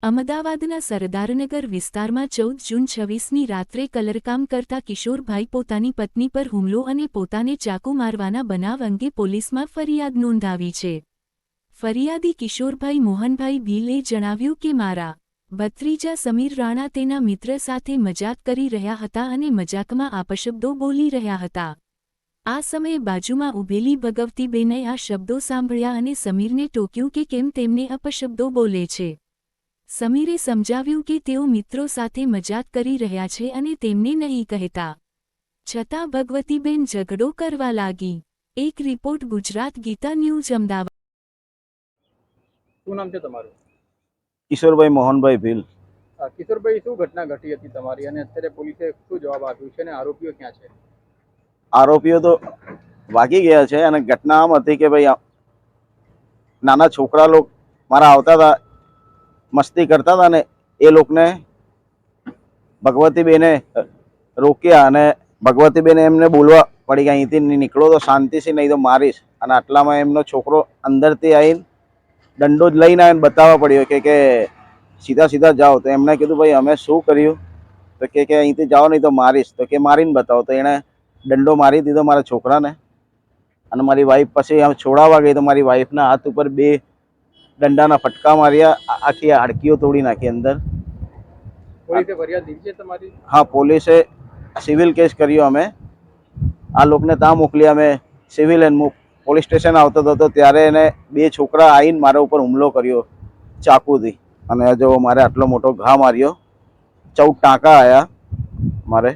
અમદાવાદના સરદારનગર વિસ્તારમાં 14 જૂન 26ની રાત્રે કલરકામ કરતા કિશોરભાઈ પોતાની પત્ની પર હુમલો અને પોતાને ચાકુ મારવાના બનાવ અંગે પોલીસમાં ફરિયાદ નોંધાવી છે। ફરિયાદી કિશોરભાઈ મોહનભાઈ ભીલે જણાવ્યું કે મારા ભત્રીજા સમીર રાણા તેના મિત્ર સાથે મજાક કરી રહ્યા હતા અને મજાકમાં અપશબ્દો બોલી રહ્યા હતા। આ સમયે બાજુમાં ઊભેલી ભગવતીબેને આ શબ્દો સાંભળ્યા અને સમીરને ટોક્યું કે કેમ તેમને અપશબ્દો બોલે છે। સમીરે સમજાવ્યું કે તેઓ મિત્રો સાથે મજાક કરી રહ્યા છે અને તેમને નહીં કહેતા, છતાં ભગવતીબેન ઝઘડો કરવા લાગી। એક રિપોર્ટ ગુજરાત ગીતા ન્યૂઝ અમદાવાદ। શું નામ છે તમારું? કિશોરભાઈ મોહનભાઈ ભીલ। કિશોરભાઈ, શું ઘટના ઘટી હતી તમારી અને અત્યારે પોલીસે શું જવાબ આપ્યો છે અને આરોપીઓ ક્યાં છે? આરોપીઓ તો ભાગી ગયા છે અને ઘટના આમ હતી કે ભાઈ નાના છોકરા લોકો મારા આવતા હતા, મસ્તી કરતા હતા ને એ લોકોને ભગવતીબેને રોક્યા અને ભગવતીબેને એમને બોલવા પડી કે અહીંથી નીકળો તો શાંતિથી, નહીં તો મારીશ। અને આટલામાં એમનો છોકરો અંદરથી આવીને દંડો જ લઈને આવીને બતાવવા પડ્યો કે સીધા સીધા જાઓ। તો એમણે કીધું ભાઈ અમે શું કર્યું? તો કે અહીંથી જાઓ નહીં તો મારીશ। તો કે મારીને બતાવો। તો એણે દંડો મારી દીધો મારા છોકરાને અને મારી વાઈફ પછી છોડાવવા ગઈ તો મારી વાઈફના હાથ ઉપર 2 દંડાના ફટકા માર્યા, આખી હાડકીઓ તોડી નાખી અંદર। પોલીસે ફરિયાદ દીધી છે તમારી? હા, પોલીસે સિવિલ કેસ કર્યો। અમે આ લોકોને ત્યાં મોકલ્યા। અમે સિવિલ એન્ડ પોલીસ સ્ટેશન આવતો હતો ત્યારે એને 2 છોકરા આવીને મારા ઉપર હુમલો કર્યો ચાકુથી અને જો મારે આટલો મોટો ઘા માર્યો, 14 ટાંકા આવ્યા મારે।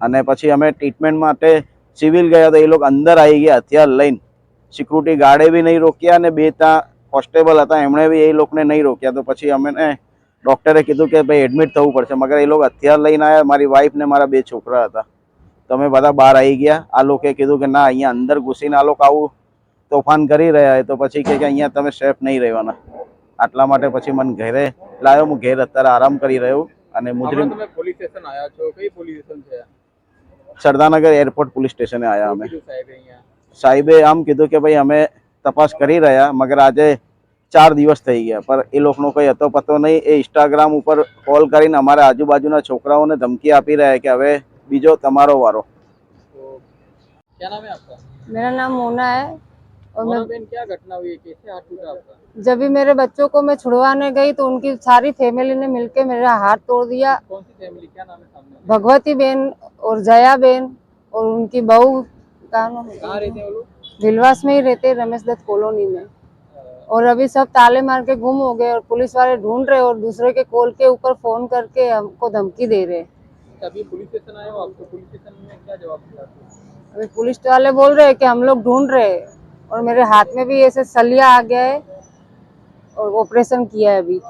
અને પછી અમે ટ્રીટમેન્ટ માટે સિવિલ ગયા તો એ લોકો અંદર આવી ગયા હથિયાર લઈને। સિક્યુરિટી ગાર્ડે બી નહીં રોક્યા અને 2 ત્યાં કોન્સ્ટેબલ હતા એમણે બી એ લોકોને નહીં રોક્યા। તો પછી અમને ડૉક્ટરે કીધું કે ભાઈ એડમિટ થવું પડશે, મગર એ લોકો હથિયાર લઈને આવ્યા। મારી વાઈફ ને મારા 2 છોકરા હતા તો અમે બધા બહાર આવી ગયા। આ લોકોએ કીધું કે ના, અહીંયા અંદર ઘૂસીને આ લોકો આવું તોફાન કરી રહ્યા તો પછી કે અહીંયા તમે સેફ નહીં રહેવાના। આટલા માટે પછી મને ઘરે લાવ્યો। હું ઘેર અત્યારે આરામ કરી રહ્યો અને મુજરીમ તમે પોલીસ સ્ટેશન આવ્યા છો? કઈ પોલીસ સ્ટેશન છે? સરદારનગર એરપોર્ટ પોલીસ સ્ટેશને આવ્યા અમે। સાહેબ અહીંયા સાહેબે આમ કીધું કે ભાઈ અમે તપાસ કરી રહ્યા, મગર આજે 4 દિવસ થઈ ગયા પણ એ લોકોનો કંઈ હતો પતો નહીં। એ ઇન્સ્ટાગ્રામ ઉપર કોલ કરીને અમારા આજુબાજુના છોકરાઓને ધમકી આપી રહ્યા કે હવે બીજો તમારો વારો। तो क्या नाम है आपका? मेरा नाम मोना है और मैं बहन, क्या घटना हुई? कैसे हाथ टूटा आपका? जब भी मेरे बच्चों को मैं छुड़वाने गई तो उनकी सारी फैमिली ने मिलके मेरा हाथ तोड़ दिया। कौन सी फैमिली, क्या नाम है सामने? भगवती बेन और जया बेन और उनकी बहू कहाँ रहते हैं वो लोग? भिलवास में ही रहते, रमेश दत्त कॉलोनी में। और अभी सब ताले मार के गुम हो गए और पुलिस वाले ढूंढ रहे और दूसरे के कॉल के ऊपर फोन करके हमको धमकी दे रहे। अभी पुलिस स्टेशन आए हो आप, तो पुलिस स्टेशन में क्या जवाब दिया? अभी पुलिस वाले बोल रहे हैं कि हम लोग ढूंढ रहे हैं और मेरे हाथ में भी ऐसे सलिया आ गया है और ऑपरेशन किया है अभी।